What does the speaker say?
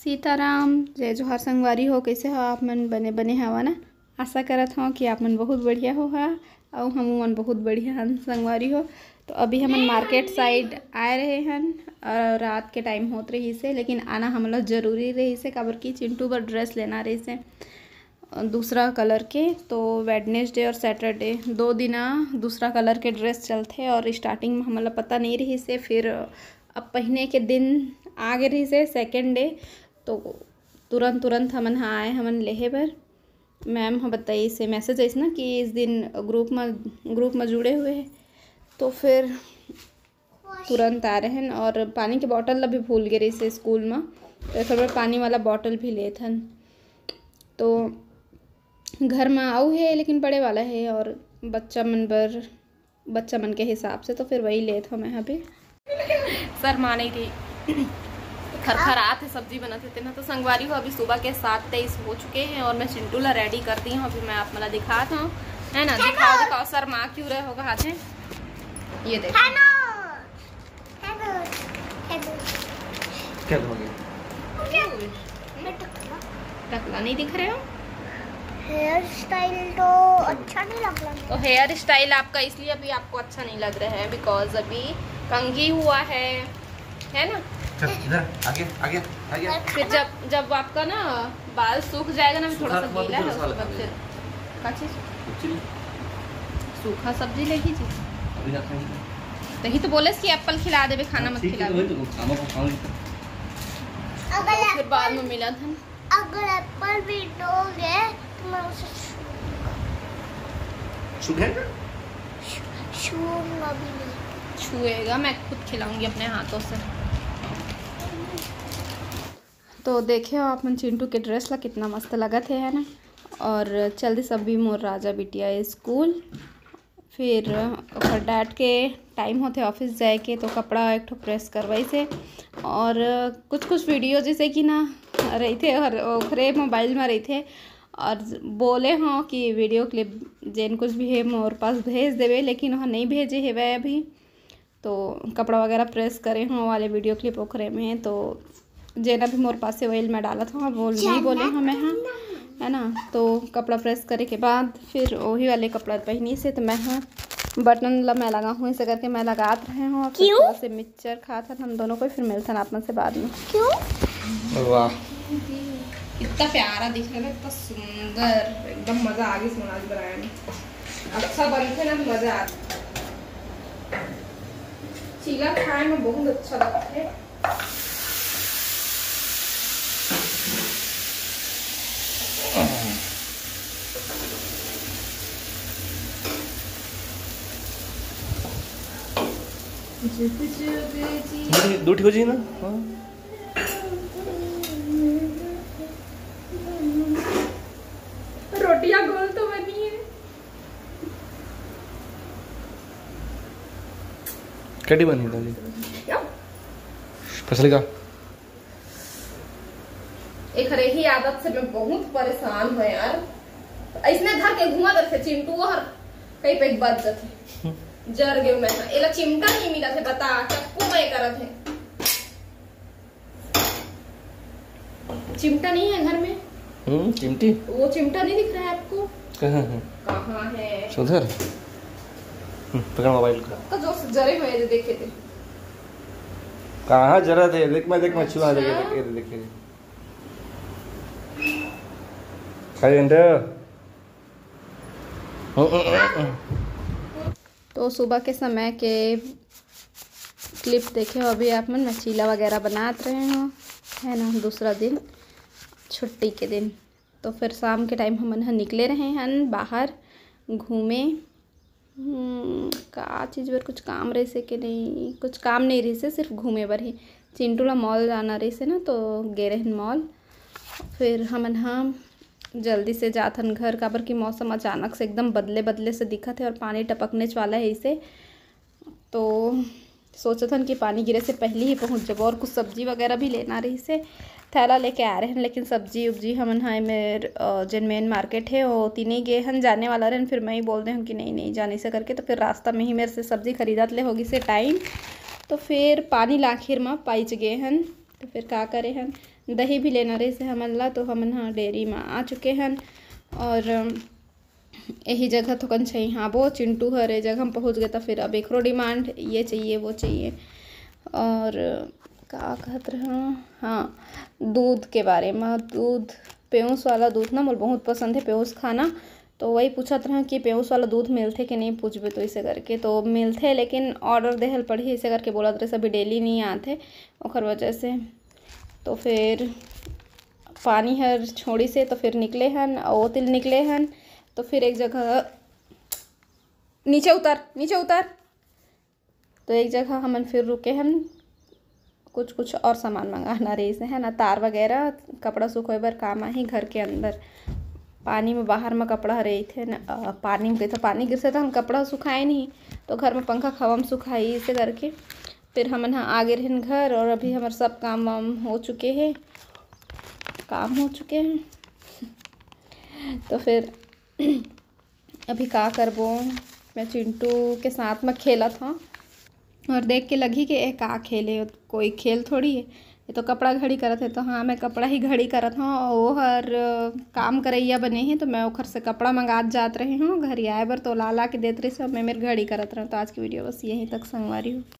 सीताराम जय जोहार संगवारी हो। कैसे हो आप मन? बने बने हवा ना। आशा करत हूँ कि आप मन बहुत बढ़िया हो और हम मन बहुत बढ़िया हन संगवारी हो। तो अभी हमन मार्केट साइड आए रहे हन और रात के टाइम होत रही से, लेकिन आना हमला जरूरी रही से काबर कि चिंटू बर ड्रेस लेना रही से दूसरा कलर के। तो वेडनेसडे और सैटरडे 2 दिन दूसरा कलर के ड्रेस चलते और स्टार्टिंग में हमला पता नहीं रही से, फिर अब पहने के दिन आगे रही से सेकेंड डे, तो तुरंत हमन आए हमन लेहे बर। मैम हम बताई से मैसेज आई ना कि इस दिन ग्रुप में जुड़े हुए हैं, तो फिर तुरंत आ रहे हैं। और पानी के बॉटल ला भी भूल गए रही से स्कूल में, तो फिर पानी वाला बॉटल भी ले थन। तो घर में आऊ है लेकिन बड़े वाला है और बच्चा मन के हिसाब से, तो फिर वही ले था मैं यहाँ पे। सर माने थी खरखरात है, सब्जी बनाते थे ना। तो संगवारी हो अभी सुबह के 7:23 हो चुके हैं और मैं चिंटू ला रेडी करती हूँ। अभी मैं आप मला दिखाता हूँ, है ना। दिखाओ सर माँ क्यों रहे होगा हाथ में, ये देखो क्या हो गया? टकला नहीं दिख रहे हो? हेयर स्टाइल तो अच्छा नहीं लग रहा। तो हेयर स्टाइल आपका इसलिए अभी आपको अच्छा नहीं लग रहा है बिकॉज अभी कंघी हुआ है ना। चल इधर आगे आगे आगे। फिर जब आपका ना बाल सूख जाएगा ना, थोड़ा सा गीला है उसके बाद फिर क्या चीज सूखा सब्जी लेगी जी। अभी ना खाएंगे तो ही तो बोले कि एप्पल खिला देवे, खाना मत खिला दे। तो खाना को खाऊंगी फिर बाद में मिला था। अगर एप्पल भी दोगे तो मैं उसे छूएगा छूऊंगा भी नहीं। छुएगा, मैं खुद खिलाऊंगी अपने हाथों से। तो देखे हो आप मन चिंटू के ड्रेस ला कितना मस्त लगत है ना। और जल्दी सभी मोर राजा बिटिया स्कूल, फिर डैड के टाइम होते ऑफिस जाए के, तो कपड़ा एक ठो प्रेस करवाई से। और कुछ वीडियो जैसे कि ना रही थे और ओखरे मोबाइल में रही थे और बोले हाँ कि वीडियो क्लिप जेन कुछ भी है मोर पास भेज देवे, लेकिन वहाँ नहीं भेजे है वह अभी। तो कपड़ा वगैरह प्रेस करे हाँ वाले वीडियो क्लिप ओखरे में, तो जेना भी मोर पास से वही मैं डाला था बोले हाँ मैं हाँ, है ना। तो कपड़ा प्रेस करे के बाद फिर वही वाले कपड़ा पहनी से, तो मैं हाँ बटन ला मैं लगा हूँ इसे करके मैं लगात रहे हूँ। फिर थोड़ा से मिक्सचर खा था हम दोनों को, फिर मिलता आप से बाद में। क्यों? वाह कितना प्यारा दिख रहा है, इतना सुंदर, एकदम मजा आ गई इसमें आज बनाने में। अच्छा बनते ना मजा आता, चीला खाए में बहुत अच्छा लगता है। दो ठीक हो जी ना। रोटियां गोल तो बनी है। कैडी बनी दादी फसल का। एक रही आदत से मैं बहुत परेशान हूँ यार। इसने धर के घुमा देते चिंटू और कहीं पे बच जाते जर गए मैं। एला चिमटा नहीं मिला थे, बता चक्कू मैं करत है। चिमटा नहीं है घर में। चिमटी वो चिमटा नहीं दिख रहा है आपको? कहाँ है उधर? पकड़ मोबाइल को। तो जो जरे हुए थे देखे थे कहाँ जरा थे, देख मैं छुआ देखे तो सुबह के समय के क्लिप देखे हो अभी आप मन। मैं चीला वगैरह बनाते रहे हो, है ना। दूसरा दिन छुट्टी के दिन, तो फिर शाम के टाइम हम निकले रहे हैं बाहर घूमे। का चीज़ पर कुछ काम रही से कि नहीं, कुछ काम नहीं रही से, सिर्फ घूमे बर ही। चिंटू ला मॉल जाना रही से ना, तो गए रहे मॉल। फिर हमन हम जल्दी से जाथन घर, काबर की मौसम अचानक से एकदम बदले से दिखा थे और पानी टपकने वाला है इसे। तो सोचथन कि पानी गिरे से पहले ही पहुंच जब। और कुछ सब्जी वगैरह भी लेना रही से, थैला लेके आ रहे हैं। लेकिन सब्जी उब्जी हमन हाँ मेर जिन मेन मार्केट है वो तीन गए हन जाने वाला रहन। फिर मैं ही बोल दे हूँ कि नहीं जाने से करके, तो फिर रास्ता में ही मेरे से सब्जी खरीदत ले होगी से टाइम। तो फिर पानी लाखिर में पाइच गए हन तो फिर का करे हन, दही भी लेना रही से हमन ला, तो हमन हाँ डेयरी में आ चुके हन। और यही जगह तो कन चाहिए, हाँ वो चिंटू हर ए जगह हम पहुँच गए। तो फिर अब एक डिमांड ये चाहिए वो चाहिए। और का कहत रहा, हाँ दूध के बारे में, दूध पेयूस वाला दूध ना मोल बहुत पसंद है, पेयूस खाना। तो वही पूछत रहा कि पेयूस वाला दूध मिलते कि नहीं, पूछबे तो इसे करके तो मिलते, लेकिन ऑर्डर देहल पड़ी इसे करके बोलत रहे, सभी डेली नहीं आते ओखर वजह से। तो फिर पानी हर छोड़ी से तो फिर निकले हन, और तिल निकले हन। तो फिर एक जगह नीचे उतर तो एक जगह हमन फिर रुके हन, कुछ और सामान मंगाना रही से है ना, तार वगैरह कपड़ा सुखोए बर काम आही घर के अंदर। पानी में बाहर में कपड़ा रही थे न, पानी में तो पानी गिर से तो हम कपड़ा सुखाए नहीं, तो घर में पंखा खवा में सुखाई इसे करके। फिर हमन हाँ आगे रहन घर, और अभी हमारे सब काम वाम हो चुके हैं, तो फिर अभी का करबो, मैं चिंटू के साथ में खेला था और देख के लगी कि का खेले, कोई खेल थोड़ी है, ये तो कपड़ा घड़ी करत है। तो हाँ मैं कपड़ा ही घड़ी करत हूँ, और वो हर काम करैया बने हैं, तो मैं ओखर से कपड़ा मंगात जात रही हूँ घर आए बर, तो ला के देत रही से मैं मेरे घड़ी करत रहूँ। तो आज की वीडियो बस यहीं तक संगवारी हूँ।